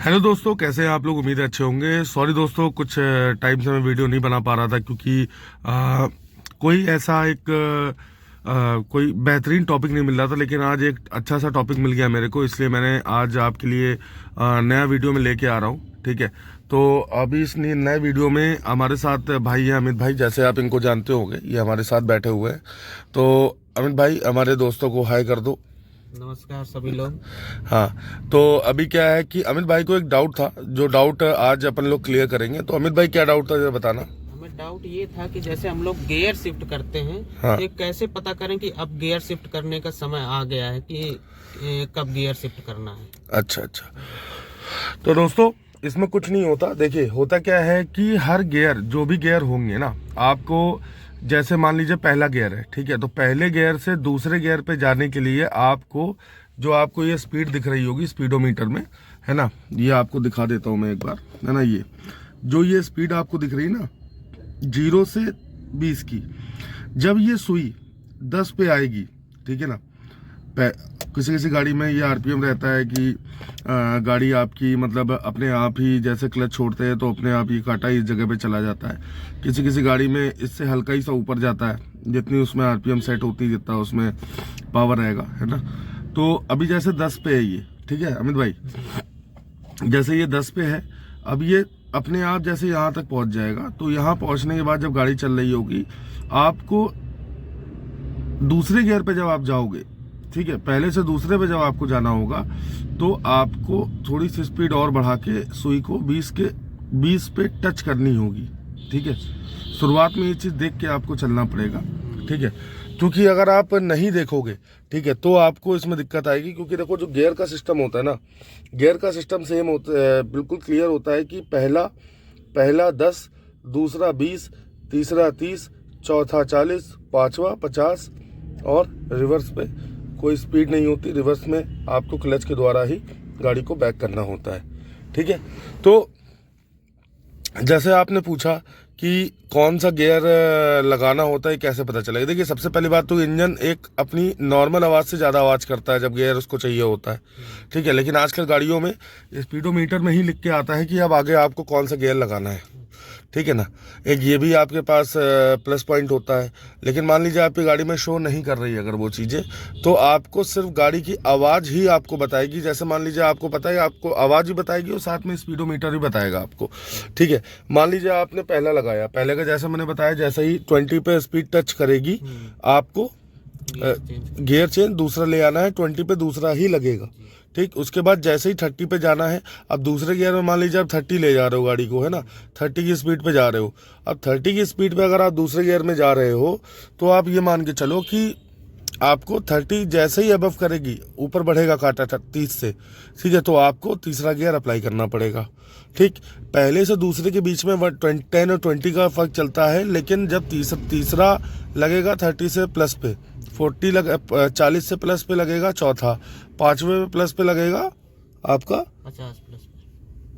Hello दोस्तों, कैसे हैं आप लोग। उम्मीद है अच्छे होंगे। सॉरी दोस्तों, कुछ टाइम से मैं वीडियो नहीं बना पा रहा था क्योंकि कोई ऐसा कोई बेहतरीन टॉपिक नहीं मिल रहा था। लेकिन आज एक अच्छा सा टॉपिक मिल गया मेरे को, इसलिए मैंने आज आपके लिए नया वीडियो में लेके आ रहा हूँ। ठीक है, तो अभी इस नए वीडियो में हमारे साथ भाई हैं अमित भाई, जैसे आप इनको जानते होंगे, ये हमारे साथ बैठे हुए हैं। तो अमित भाई, हमारे दोस्तों को हाय कर दो। नमस्कार सभी लोग। हाँ, तो अभी क्या है कि अमित भाई को एक डाउट था, जो डाउट आज अपन लोग क्लियर करेंगे। तो अमित भाई, क्या डाउट था जरा बताना। हमें डाउट ये था कि जैसे हम लोग गियर शिफ्ट करते हैं, हाँ। ये कैसे पता करें कि अब गियर शिफ्ट करने का समय आ गया है कि कब गियर शिफ्ट करना है। अच्छा अच्छा, तो दोस्तों इसमें कुछ नहीं होता। देखिए, होता क्या है कि हर गियर, जो भी गियर होंगे ना, आपको जैसे मान लीजिए पहला गियर है, ठीक है, तो पहले गियर से दूसरे गियर पे जाने के लिए आपको ये स्पीड दिख रही होगी स्पीडोमीटर में, है ना। ये आपको दिखा देता हूँ मैं एक बार, है ना। ये स्पीड आपको दिख रही है ना, 0 से 20 की, जब ये सुई 10 पे आएगी, ठीक है ना। किसी किसी गाड़ी में ये आरपीएम रहता है कि गाड़ी आपकी मतलब अपने आप ही, जैसे क्लच छोड़ते हैं तो अपने आप ही कांटा इस जगह पे चला जाता है। किसी किसी गाड़ी में इससे हल्का ही सा ऊपर जाता है, जितनी उसमें आरपीएम सेट होती है जितना उसमें पावर रहेगा, है ना। तो अभी जैसे 10 पे है ये, ठीक है अमित भाई, जैसे ये 10 पे है, अब ये अपने आप जैसे यहाँ तक पहुँच जाएगा। तो यहाँ पहुँचने के बाद जब गाड़ी चल रही होगी, आपको दूसरे गियर पे जब आप जाओगे, ठीक है, पहले से दूसरे पे जब आपको जाना होगा, तो आपको थोड़ी सी स्पीड और बढ़ा के सुई को 20 पे टच करनी होगी। ठीक है, शुरुआत में ये चीज़ देख के आपको चलना पड़ेगा। ठीक है, क्योंकि अगर आप नहीं देखोगे, ठीक है, तो आपको इसमें दिक्कत आएगी। क्योंकि देखो, जो गियर का सिस्टम होता है ना, गियर का सिस्टम सेम होता है, बिल्कुल क्लियर होता है कि पहला 10, दूसरा 20, तीसरा 30, चौथा 40, पांचवा 50, और रिवर्स पे कोई स्पीड नहीं होती। रिवर्स में आपको क्लच के द्वारा ही गाड़ी को बैक करना होता है। ठीक है, तो जैसे आपने पूछा कि कौन सा गियर लगाना होता है, कैसे पता चलेगा। देखिए, सबसे पहली बात तो इंजन एक अपनी नॉर्मल आवाज़ से ज़्यादा आवाज़ करता है जब गियर उसको चाहिए होता है। ठीक है, लेकिन आजकल गाड़ियों में स्पीडोमीटर में ही लिख के आता है कि अब आगे आपको कौन सा गियर लगाना है। ठीक है ना, एक ये भी आपके पास प्लस पॉइंट होता है। लेकिन मान लीजिए आपकी गाड़ी में शो नहीं कर रही अगर वो चीज़ें, तो आपको सिर्फ गाड़ी की आवाज़ ही आपको बताएगी। जैसे मान लीजिए आपको पता है, आपको आवाज़ ही बताएगी और साथ में स्पीडोमीटर ही बताएगा आपको। ठीक है, मान लीजिए आपने पहला लगाया, पहले का जैसे मैंने बताया, जैसे ही 20 पे स्पीड टच करेगी, आपको गियर चेंज दूसरा ले आना है, 20 पे दूसरा ही लगेगा। ठीक, उसके बाद जैसे ही 30 पे जाना है, अब दूसरे गियर में मान लीजिए आप 30 ले जा रहे हो गाड़ी को, है ना, 30 की स्पीड पे जा रहे हो। अब 30 की स्पीड पे अगर आप दूसरे गियर में जा रहे हो, तो आप ये मान के चलो कि आपको 30 जैसे ही अबव करेगी, ऊपर बढ़ेगा कांटा 30 से, ठीक है, तो आपको तीसरा गियर अप्लाई करना पड़ेगा। ठीक, पहले से दूसरे के बीच में 10 और 20 का फर्क चलता है, लेकिन जब तीसरा लगेगा 30 से प्लस पे, 40 से प्लस पे लगेगा चौथा, पांचवे पे प्लस पे लगेगा आपका 50 प्लस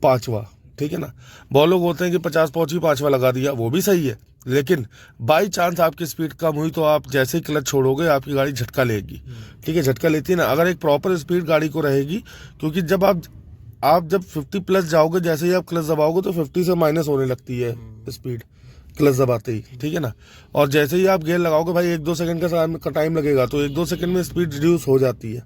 पांचवा। ठीक है ना, बहुत लोग होते हैं कि 50 पहुंची, पांचवा लगा दिया, वो भी सही है। लेकिन बाई चांस आपकी स्पीड कम हुई, तो आप जैसे ही क्लच छोड़ोगे, आपकी गाड़ी झटका लेगी। ठीक है, झटका लेती है ना, अगर एक प्रॉपर स्पीड गाड़ी को रहेगी। क्योंकि जब आप जब 50 प्लस जाओगे, जैसे ही आप क्लच दबाओगे, तो 50 से माइनस होने लगती है स्पीड क्लच दबाते ही। ठीक है ना, और जैसे ही आप गियर लगाओगे भाई, 1-2 सेकंड का टाइम लगेगा, तो 1-2 सेकंड में स्पीड रिड्यूस हो जाती है,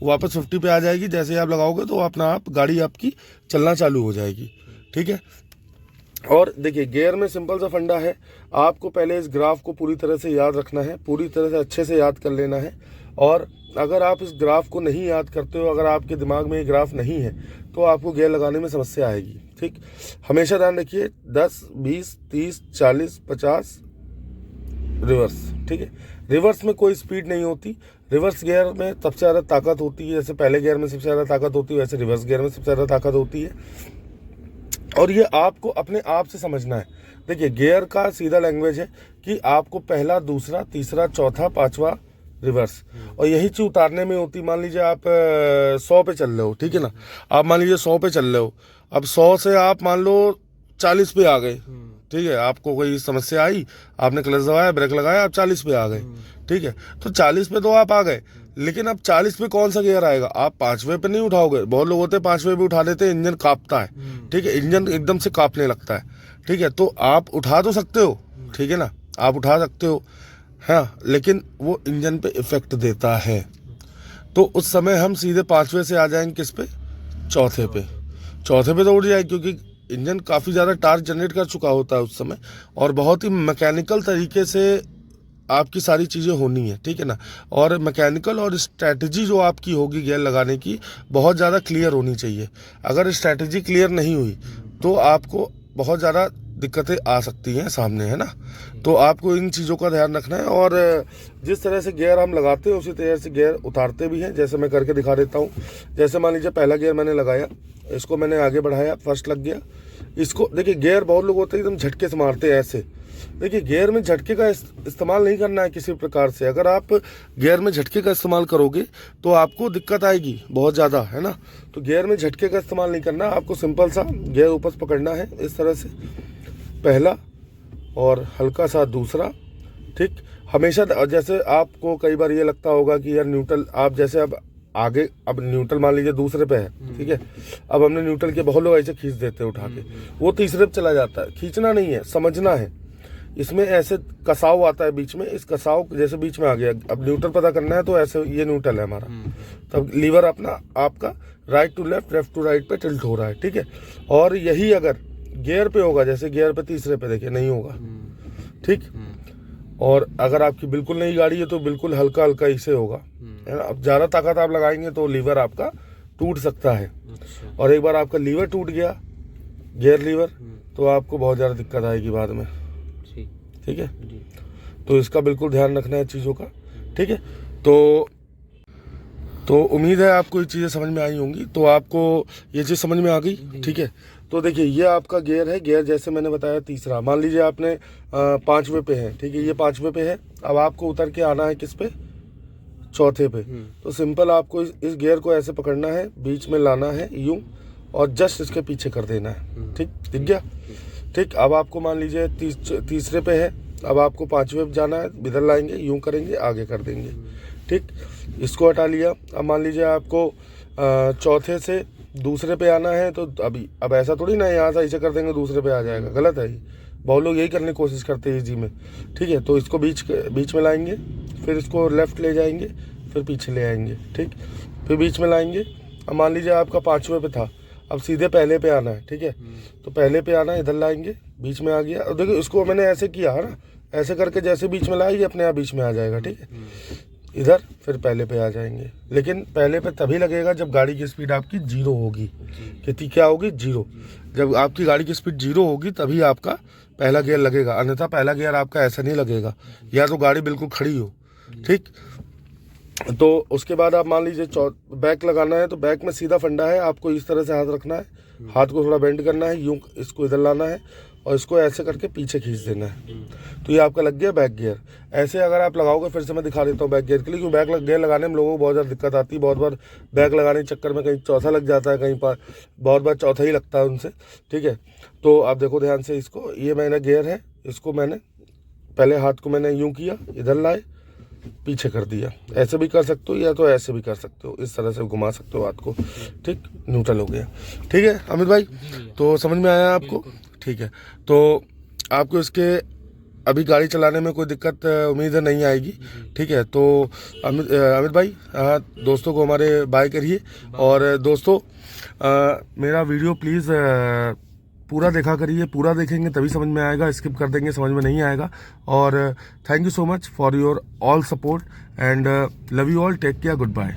वापस 50 पे आ जाएगी। जैसे ही आप लगाओगे, तो अपना आप गाड़ी आपकी चलना चालू हो जाएगी। ठीक है, और देखिए, गियर में सिंपल सा फंडा है। आपको पहले इस ग्राफ को पूरी तरह से याद रखना है, पूरी तरह से अच्छे से याद कर लेना है। और अगर आप इस ग्राफ को नहीं याद करते हो, अगर आपके दिमाग में ये ग्राफ नहीं है, तो आपको गियर लगाने में समस्या आएगी। ठीक, हमेशा ध्यान रखिए, 10, 20, 30, 40, 50 रिवर्स। ठीक है, रिवर्स में कोई स्पीड नहीं होती। रिवर्स गियर में सबसे ज़्यादा ताकत होती है। जैसे पहले गियर में सबसे ज़्यादा ताकत होती है, वैसे रिवर्स गियर में सबसे ज़्यादा ताकत होती है। और ये आपको अपने आप से समझना है। देखिए, गियर का सीधा लैंग्वेज है कि आपको पहला, दूसरा, तीसरा, चौथा, पांचवा रिवर्स, और यही चीज़ उतारने में होती। मान लीजिए आप 100 पे चल रहे हो, ठीक है ना, आप मान लीजिए 100 पे चल रहे हो, अब 100 से आप मान लो 40 पे आ गए। ठीक है, आपको कोई समस्या आई, आपने क्लच दबाया, ब्रेक लगाया, आप 40 पे आ गए। ठीक है, तो 40 पे तो आप आ गए, लेकिन अब 40 पे कौन सा गियर आएगा, आप 5वें पे नहीं उठाओगे। बहुत लोग होते हैं 5वें पे उठा देते हैं, इंजन कांपता है, ठीक है, इंजन एकदम से कांपने लगता है, ठीक है। तो आप उठा तो सकते हो, ठीक है ना, आप उठा सकते हो, हाँ, लेकिन वो इंजन पे इफेक्ट देता है। तो उस समय हम सीधे 5वें से आ जाएंगे किस पे, चौथे पे। चौथे पे तो उठ जाए, क्योंकि इंजन काफ़ी ज़्यादा टार्क जनरेट कर चुका होता है उस समय, और बहुत ही मैकेनिकल तरीके से आपकी सारी चीज़ें होनी है, ठीक है ना। और मैकेनिकल और स्ट्रैटेजी जो आपकी होगी गियर लगाने की, बहुत ज़्यादा क्लियर होनी चाहिए। अगर स्ट्रैटेजी क्लियर नहीं हुई तो आपको बहुत ज़्यादा दिक्कतें आ सकती हैं सामने, है ना। तो आपको इन चीज़ों का ध्यान रखना है, और जिस तरह से गियर हम लगाते हैं उसी तरह से गियर उतारते भी हैं। जैसे मैं करके दिखा देता हूँ। जैसे मान लीजिए पहला गियर मैंने लगाया, इसको मैंने आगे बढ़ाया, फर्स्ट लग गया। इसको देखिए, गियर बहुत लोग होते हैं एकदम झटके से मारते हैं ऐसे। देखिए, गियर में झटके का इस्तेमाल नहीं करना है किसी प्रकार से। अगर आप गियर में झटके का इस्तेमाल करोगे तो आपको दिक्कत आएगी बहुत ज़्यादा, है ना। तो गियर में झटके का इस्तेमाल नहीं करना, आपको सिंपल सा गियर ऊपर से पकड़ना है इस तरह से, पहला और हल्का सा दूसरा, ठीक। हमेशा जैसे आपको कई बार ये लगता होगा कि यार न्यूट्रल, आप जैसे अब आगे, अब न्यूट्रल मान लीजिए दूसरे पे है, ठीक है, अब हमने न्यूट्रल के, बहुत लोग ऐसे खींच देते हैं उठा के, वो तीसरे पे चला जाता है। खींचना नहीं है, समझना है। इसमें ऐसे कसाव आता है बीच में, इस कसाव जैसे बीच में आ गया, अब न्यूट्रल पता करना है तो ऐसे, ये न्यूट्रल है हमारा, तब लीवर अपना आपका right to left, left to right पे टिल्ट हो रहा है, ठीक है। और यही अगर गियर पे होगा, जैसे गियर पे तीसरे पे देखिए नहीं होगा, ठीक। और अगर आपकी बिल्कुल नई गाड़ी है तो बिल्कुल हल्का हल्का इसे होगा, है ना। अब ज़्यादा ताकत आप लगाएंगे तो लीवर आपका टूट सकता है, और एक बार आपका लीवर टूट गया, गियर लीवर, तो आपको बहुत ज़्यादा दिक्कत आएगी बाद में, ठीक है। तो इसका बिल्कुल ध्यान रखना है चीज़ों का, ठीक है। तो उम्मीद है आपको ये चीज़ें समझ में आई होंगी। तो आपको ये चीज़ समझ में आ गई, ठीक है। तो देखिए, ये आपका गियर है। गियर जैसे मैंने बताया तीसरा, मान लीजिए आपने 5वें पे है, ठीक है, ये 5वें पे है। अब आपको उतर के आना है किस पे, चौथे पे। तो सिंपल आपको इस गियर को ऐसे पकड़ना है, बीच में लाना है यूं, और जस्ट इसके पीछे कर देना है, ठीक, दिख गया, ठीक। अब आपको मान लीजिए तीसरे पे है, अब आपको 5वें पे जाना है, इधर लाएंगे, यूं करेंगे, आगे कर देंगे, ठीक। इसको हटा लिया। अब मान लीजिए आपको चौथे से दूसरे पे आना है, तो अब ऐसा थोड़ी ना यहाँ से ऐसे कर देंगे दूसरे पे आ जाएगा, गलत है ये। बहुत लोग यही करने की कोशिश करते हैं इजी में, ठीक है। तो इसको बीच में लाएंगे, फिर इसको लेफ्ट ले जाएंगे, फिर पीछे ले आएंगे, ठीक, फिर बीच में लाएंगे। अब मान लीजिए आपका 5वें पे था, अब सीधे पहले पे आना है, ठीक है। तो पहले पे आना है, इधर लाएंगे, बीच में आ गया। और देखो, इसको मैंने ऐसे किया है ना, ऐसे करके जैसे बीच में लाएगी अपने आप बीच में आ जाएगा, ठीक है। इधर फिर पहले पे आ जाएंगे, लेकिन पहले पे तभी लगेगा जब गाड़ी की स्पीड आपकी 0 होगी। कितनी क्या होगी, 0। जब आपकी गाड़ी की स्पीड 0 होगी तभी आपका पहला गियर लगेगा, अन्यथा पहला गियर आपका ऐसा नहीं लगेगा, या तो गाड़ी बिल्कुल खड़ी हो, ठीक। तो उसके बाद आप मान लीजिए बैक लगाना है, तो बैक में सीधा फंडा है, आपको इस तरह से हाथ रखना है, हाथ को थोड़ा बेंड करना है, यूं इसको इधर लाना है, और इसको ऐसे करके पीछे खींच देना है। तो ये आपका लग गया बैक गियर। ऐसे अगर आप लगाओगे, फिर से मैं दिखा देता हूँ बैक गियर के लिए, क्योंकि बैक गियर लगाने में लोगों को बहुत ज़्यादा दिक्कत आती है। बहुत बार बैक लगाने के चक्कर में कहीं चौथा लग जाता है, कहीं पर बहुत बार चौथा ही लगता है उनसे, ठीक है। तो आप देखो ध्यान से इसको, ये मैंने गियर है, इसको मैंने पहले हाथ को मैंने यूँ किया, इधर लाए, पीछे कर दिया। ऐसे भी कर सकते हो, या तो ऐसे भी कर सकते हो, इस तरह से घुमा सकते हो हाथ को, ठीक, न्यूट्रल हो गया, ठीक है अमित भाई। तो समझ में आया आपको, ठीक है। तो आपको इसके अभी गाड़ी चलाने में कोई दिक्कत उम्मीद है नहीं आएगी, ठीक है। तो अमित भाई, हाँ, दोस्तों को हमारे बाय करिए। और दोस्तों, मेरा वीडियो प्लीज़ पूरा देखा करिए, पूरा देखेंगे तभी समझ में आएगा, स्किप कर देंगे समझ में नहीं आएगा। और thank you so much for your all support, and love you all, take care, good bye.